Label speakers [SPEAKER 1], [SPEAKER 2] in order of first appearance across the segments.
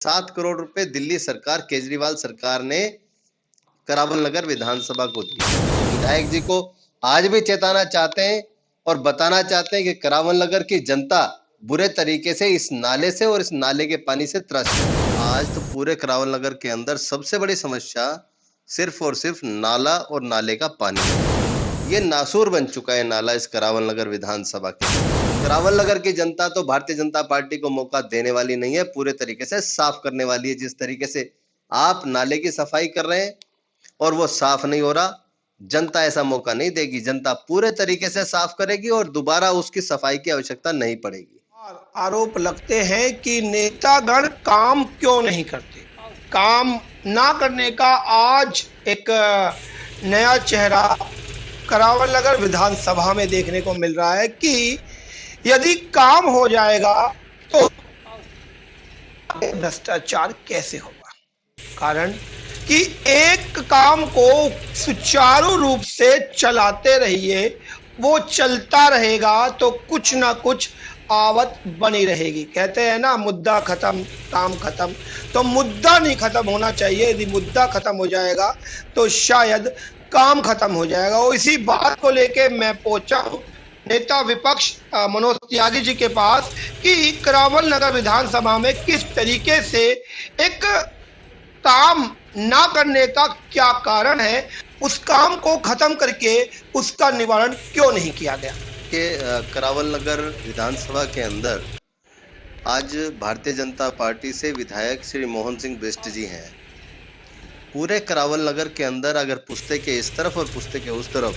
[SPEAKER 1] 7 करोड़ रुपए दिल्ली सरकार, केजरीवाल सरकार ने करावल नगर विधानसभा को दिए। विधायक जी को आज भी चेताना चाहते हैं और बताना चाहते हैं कि करावल नगर की जनता बुरे तरीके से इस नाले से और इस नाले के पानी से त्रस्त है। आज तो पूरे करावल नगर के अंदर सबसे बड़ी समस्या सिर्फ और सिर्फ नाला और नाले का पानी है। ये नासूर बन चुका है नाला इस करावल नगर विधानसभा के। करावल नगर की जनता तो भारतीय जनता पार्टी को मौका देने वाली नहीं है, पूरे तरीके से साफ करने वाली है। जिस तरीके से आप नाले की सफाई कर रहे हैं और वो साफ नहीं हो रहा, जनता ऐसा मौका नहीं देगी। जनता पूरे तरीके से साफ करेगी और दोबारा उसकी सफाई की आवश्यकता नहीं पड़ेगी।
[SPEAKER 2] आरोप लगते हैं कि नेतागण काम क्यों नहीं करते। काम ना करने का आज एक नया चेहरा करावल नगर विधानसभा में देखने को मिल रहा है कि यदि काम हो जाएगा तो भ्रष्टाचार कैसे होगा। कारण कि एक काम को सुचारू रूप से चलाते रहिए, वो चलता रहेगा तो कुछ ना कुछ आवत बनी रहेगी। कहते हैं ना, मुद्दा खत्म काम खत्म। तो मुद्दा नहीं खत्म होना चाहिए। यदि मुद्दा खत्म हो जाएगा तो शायद काम खत्म हो जाएगा। और इसी बात को लेके मैं पहुंचा हूं नेता विपक्ष मनोज त्यागी जी के पास कि करावल नगर विधानसभा में किस तरीके से एक काम ना करने का क्या कारण है, उस काम को खत्म करके उसका निवारण क्यों नहीं किया गया।
[SPEAKER 1] के करावल नगर विधानसभा के अंदर आज भारतीय जनता पार्टी से विधायक श्री मोहन सिंह बिष्ट जी हैं। पूरे करावल नगर के अंदर अगर पुस्ते के इस तरफ और पुस्ते के उस तरफ,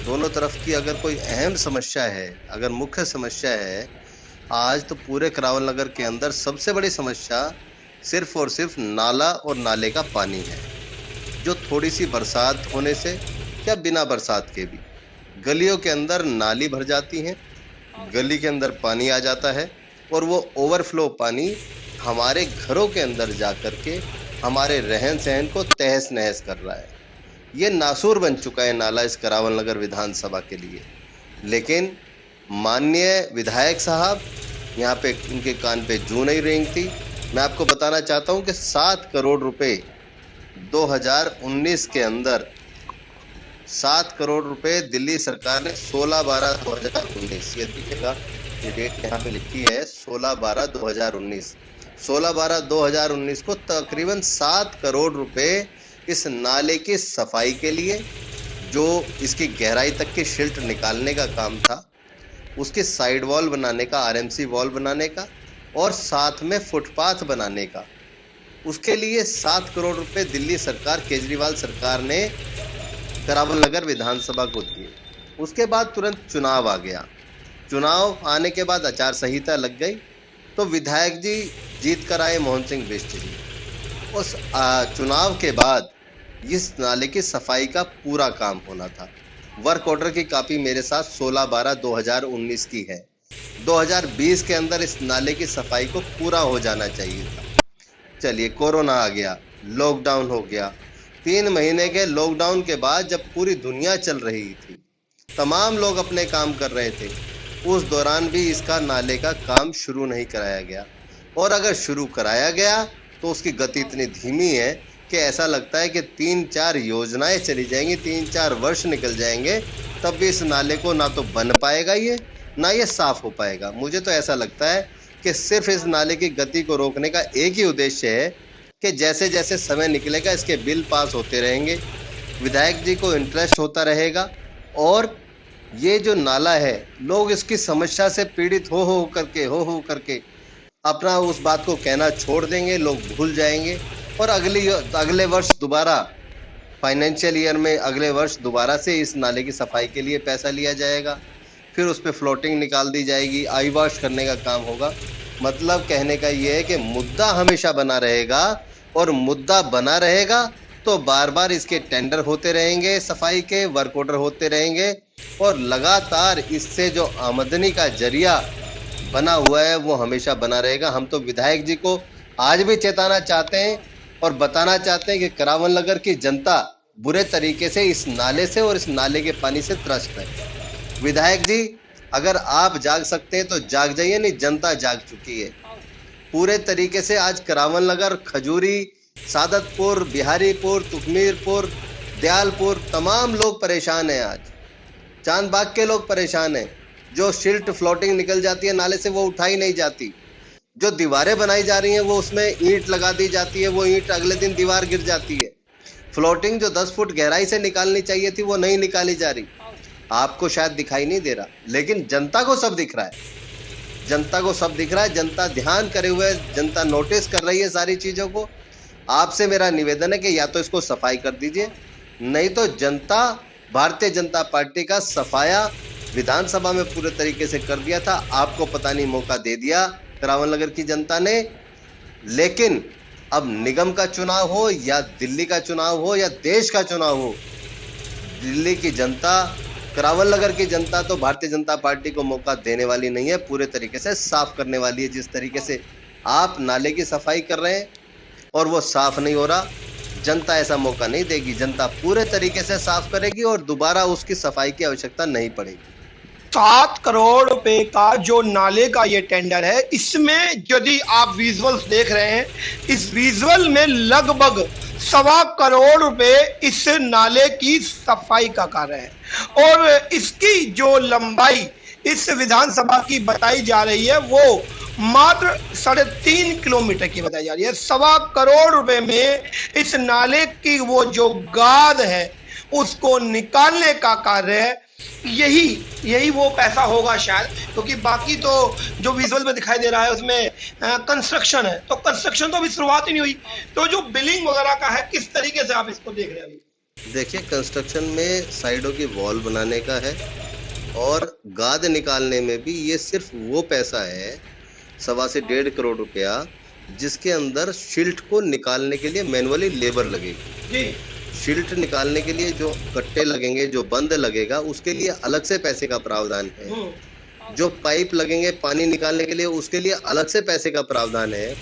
[SPEAKER 1] दोनों तरफ की अगर कोई अहम समस्या है, अगर मुख्य समस्या है, आज तो पूरे करावल नगर के अंदर सबसे बड़ी समस्या सिर्फ और सिर्फ नाला और नाले का पानी है। जो थोड़ी सी बरसात होने से या बिना बरसात के भी गलियों के अंदर नाली भर जाती हैं, गली के अंदर पानी आ जाता है और वो ओवरफ्लो पानी हमारे घरों के अंदर जा कर के हमारे रहन सहन को तहस नहस कर रहा है। ये नासूर बन चुका है नाला इस करावल नगर विधानसभा के लिए। लेकिन माननीय विधायक साहब यहाँ पे, उनके कान पे जूं नहीं रेंगती। मैं आपको बताना चाहता हूँ कि 7 करोड़ रुपए 2019 के अंदर 7 करोड़ रुपए दिल्ली सरकार ने 16/12/2019, ये देखिएगा, ये डेट यहाँ पे लिखी है 16/12/2019, 16/12/2019 को तकरीबन 7 करोड़ रुपए इस नाले की सफाई के लिए, जो इसकी गहराई तक की शिल्ट निकालने का काम था, उसके साइड वॉल बनाने का, आरएमसी वॉल बनाने का और साथ में फुटपाथ बनाने का, उसके लिए 7 करोड़ रुपए दिल्ली सरकार, केजरीवाल सरकार ने करावल नगर विधानसभा को दिए। उसके बाद तुरंत चुनाव आ गया। चुनाव आने के बाद आचार संहिता लग गई तो विधायक जी जीत कर आए, मोहन सिंह बिष्ट जी। उस चुनाव के बाद इस नाले की सफाई का पूरा काम होना था। वर्क ऑर्डर की कॉपी मेरे साथ 16/12/2019 की है। 2020 के अंदर इस नाले की सफाई को पूरा हो जाना चाहिए था। चलिए, कोरोना आ गया, लॉकडाउन हो गया। 3 महीने के लॉकडाउन के बाद जब पूरी दुनिया चल रही थी, तमाम लोग अपने काम कर रहे थे, उस दौरान भी इसका नाले का काम शुरू नहीं कराया गया। और अगर शुरू कराया गया तो उसकी गति इतनी धीमी है कि ऐसा लगता है कि 3-4 योजनाएं चली जाएंगी, 3-4 वर्ष निकल जाएंगे, तब भी इस नाले को ना तो बन पाएगा ये, ना ये साफ हो पाएगा। मुझे तो ऐसा लगता है कि सिर्फ इस नाले की गति को रोकने का एक ही उद्देश्य है कि जैसे जैसे समय निकलेगा इसके बिल पास होते रहेंगे, विधायक जी को इंटरेस्ट होता रहेगा और ये जो नाला है, लोग इसकी समस्या से पीड़ित हो करके अपना उस बात को कहना छोड़ देंगे, लोग भूल जाएंगे और अगले वर्ष दोबारा, फाइनेंशियल ईयर में अगले वर्ष दोबारा से इस नाले की सफाई के लिए पैसा लिया जाएगा, फिर उस पर फ्लोटिंग निकाल दी जाएगी, आई वॉश करने का काम होगा। मतलब कहने का ये है कि मुद्दा हमेशा बना रहेगा और मुद्दा बना रहेगा तो बार बार इसके टेंडर होते रहेंगे, सफाई के वर्क ऑर्डर होते रहेंगे और लगातार इससे जो आमदनी का जरिया बना हुआ है वो हमेशा बना रहेगा। हम तो विधायक जी को आज भी चेताना चाहते हैं और बताना चाहते हैं कि करावल नगर की जनता बुरे तरीके से इस नाले से और इस नाले के पानी से त्रस्त है। विधायक जी, अगर आप जाग सकते हैं तो जाग जाइए, नहीं जनता जाग चुकी है। पूरे तरीके से आज करावन नगर, खजूरी, सादतपुर, बिहारीपुर, तुखमीरपुर, दयालपुर तमाम लोग परेशान हैं। आज चांदबाग के लोग परेशान हैं। जो सिल्ट फ्लोटिंग निकल जाती है नाले से वो उठाई नहीं जाती। जो दीवारें बनाई जा रही हैं वो उसमें ईंट लगा दी जाती है, वो ईंट अगले दिन दीवार गिर जाती है। फ्लोटिंग जो 10 फुट गहराई से निकालनी चाहिए थी वो नहीं निकाली जा रही। आपको शायद दिखाई नहीं दे रहा, लेकिन जनता को सब दिख रहा है। जनता को सब दिख रहा है। जनता ध्यान करे हुए, जनता नोटिस कर रही है सारी चीजों को। आपसे मेरा निवेदन है कि या तो इसको सफाई कर दीजिए, नहीं तो जनता, भारतीय जनता पार्टी का सफाया विधानसभा में पूरे तरीके से कर दिया था। आपको पता नहीं मौका दे दिया करावन नगर की जनता ने, लेकिन अब निगम का चुनाव हो या दिल्ली का चुनाव हो या देश का चुनाव हो, दिल्ली की जनता, करावन नगर की जनता तो भारतीय जनता पार्टी को मौका देने वाली नहीं है। पूरे तरीके से साफ करने वाली है। जिस तरीके से आप नाले की सफाई कर रहे हैं और वो साफ नहीं हो रहा, जनता ऐसा मौका नहीं देगी। जनता पूरे तरीके से साफ करेगी और दोबारा उसकी सफाई की आवश्यकता नहीं पड़ेगी।
[SPEAKER 2] 7 करोड़ रुपए का जो नाले का ये टेंडर है, इसमें यदि आप विजुअल्स देख रहे हैं, इस विजुअल में लगभग 1.25 करोड़ रुपए इस नाले की सफाई का कार्य है और इसकी जो लंबाई इस विधानसभा की बताई जा रही है वो मात्र 3.5 किलोमीटर की बताई जा रही है। 1.25 करोड़ रुपए में इस नाले की वो जो गाद है उसको निकालने का कार्य है। यही वो पैसा होगा शायद, क्योंकि बाकी तो जो विजुअल में दिखाई दे रहा है उसमें कंस्ट्रक्शन है, तो कंस्ट्रक्शन तो अभी शुरुआत ही नहीं हुई। तो जो बिलिंग वगैरह का है, किस तरीके से आप इसको देख रहे हैं अभी?
[SPEAKER 1] देखिए, कंस्ट्रक्शन में साइडों की वॉल बनाने का है और गाद निकालने में भी ये सिर्फ वो पैसा है 1.25 से 1.5 करोड़ रुपया, जिसके अंदर शिल्ट को निकालने के लिए मैनुअली लेबर लगेगी जी। शिल्ट निकालने के लिए जो कट्टे लगेंगे, जो बंद लगेगा, उसके लिए अलग से पैसे का प्रावधान है। जो पाइप लगेंगे पानी निकालने के लिए, उसके लिए अलग से पैसे का प्रावधान है।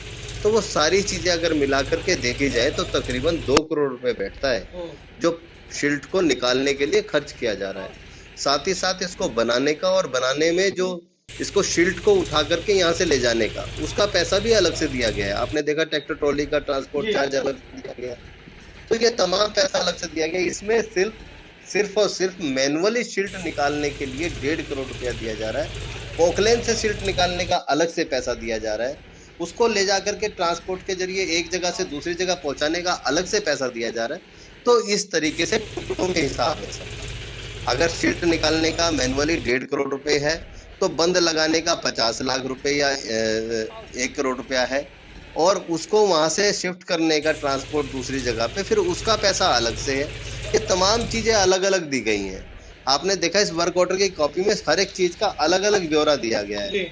[SPEAKER 1] तो वो सारी चीजें अगर मिलाकर के देखी जाए तो तकरीबन 2 करोड़ रुपए बैठता है जो शिल्ट को निकालने के लिए खर्च किया जा रहा है। साथ ही साथ इसको बनाने का और बनाने में जो इसको शिल्ट को उठा करके यहाँ से ले जाने का, उसका पैसा भी अलग से दिया गया है। आपने देखा ट्रैक्टर ट्रॉली का ट्रांसपोर्ट चार्ज अलग दिया गया, तो ये तमाम पैसा अलग से दिया गया। इसमें सिर्फ और सिर्फ मैनुअली शिल्ट निकालने के लिए 1.5 करोड़ रुपया दिया जा रहा है। पोकलेन से शिल्ट निकालने का अलग से पैसा दिया जा रहा है। उसको ले जाकर के ट्रांसपोर्ट के जरिए एक जगह से दूसरी जगह पहुंचाने का अलग से पैसा दिया जा रहा है। तो इस तरीके से टुकड़ों के हिसाब है सब। अगर शिल्ट निकालने का मैनुअली 1.5 करोड़ रुपए है तो बंद लगाने का 50 लाख रुपए या 1 करोड़ रुपया है, और उसको वहां से शिफ्ट करने का ट्रांसपोर्ट दूसरी जगह पे, फिर उसका पैसा अलग से है। ये तमाम चीजें अलग अलग दी गई हैं। आपने देखा इस वर्क ऑर्डर की कॉपी में हर एक चीज का अलग अलग ब्यौरा दिया गया है।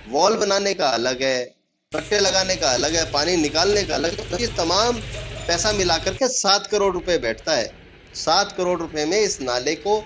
[SPEAKER 1] वॉल बनाने का अलग है, पट्टे लगाने का अलग है, पानी निकालने का अलग है। ये तमाम पैसा मिलाकर के 7 करोड़ रुपए बैठता है। 7 करोड़ रुपए में इस नाले को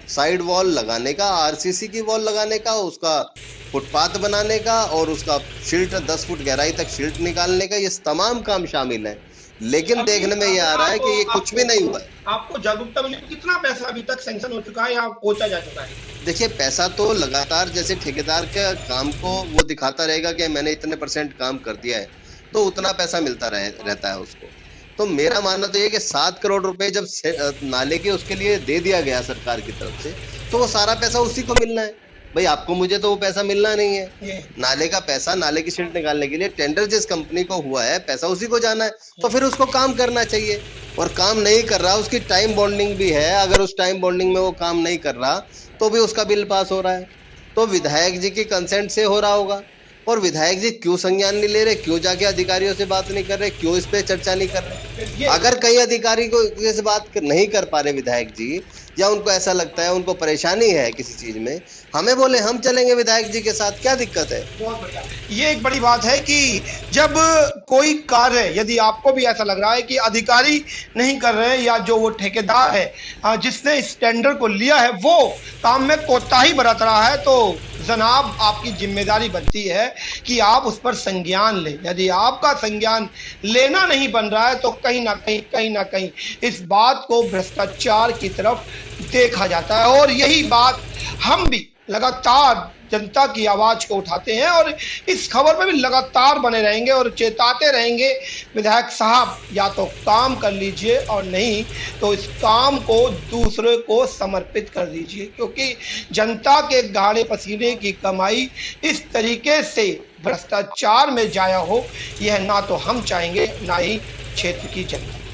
[SPEAKER 1] साइड वॉल लगाने का, आरसीसी की वॉल लगाने का, उसका फुटपाथ बनाने का और उसका शिल्ट 10 फुट गहराई तक शिल्ट निकालने का, ये तमाम काम शामिल है। लेकिन देखने में ये आ रहा है कि ये कुछ भी नहीं हुआ है।
[SPEAKER 2] आपको जागरूकता मिली, कितना पैसा अभी तक सैंक्शन हो चुका है या पहुंचा जा चुका है?
[SPEAKER 1] देखिए, पैसा तो लगातार जैसे ठेकेदार के काम को वो दिखाता रहेगा कि मैंने इतने % काम कर दिया है, तो उतना पैसा मिलता रहता है उसको। तो मेरा मानना तो ये कि 7 करोड़ रुपए जब नाले के उसके लिए दे दिया गया सरकार की तरफ से, तो वो सारा पैसा उसी को मिलना है। भाई आपको मुझे तो वो पैसा मिलना नहीं है। नाले का पैसा, नाले की शिल्ट निकालने के लिए टेंडर जिस कंपनी को हुआ है, पैसा उसी को जाना है। तो फिर उसको काम करना चाहिए, और काम नहीं कर रहा, उसकी टाइम बॉन्डिंग भी है। अगर उस टाइम बॉन्डिंग में वो काम नहीं कर रहा तो भी उसका बिल पास हो रहा है। तो विधायक जी की कंसेंट से हो रहा होगा। और विधायक जी क्यों संज्ञान नहीं ले रहे, क्यों जाके अधिकारियों से बात नहीं कर रहे, क्यों इस पे चर्चा नहीं कर रहे? अगर कई अधिकारी को इस बात नहीं कर पा रहे विधायक जी, या उनको ऐसा लगता है, उनको परेशानी है किसी चीज में, हमें बोले, हम चलेंगे विधायक जी के साथ, क्या दिक्कत है?
[SPEAKER 2] बहुत बढ़िया। ये एक बड़ी बात है कि जब कोई कार्य, यदि आपको भी ऐसा लग रहा है कि अधिकारी नहीं कर रहे या जो वो ठेकेदार है जिसने इस टेंडर को लिया है वो काम में कोताही बरत रहा है, तो जनाब आपकी जिम्मेदारी बनती है कि आप उस पर संज्ञान लें। यदि आपका संज्ञान लेना नहीं बन रहा है तो कहीं ना कहीं इस बात को भ्रष्टाचार की तरफ देखा जाता है। और यही बात हम भी लगातार जनता की आवाज को उठाते हैं और इस खबर पर भी लगातार बने रहेंगे और चेताते रहेंगे विधायक साहब, या तो काम कर लीजिए और नहीं तो इस काम को दूसरे को समर्पित कर दीजिए, क्योंकि जनता के गाढ़े पसीने की कमाई इस तरीके से भ्रष्टाचार में जाया हो, यह ना तो हम चाहेंगे ना ही क्षेत्र की जनता।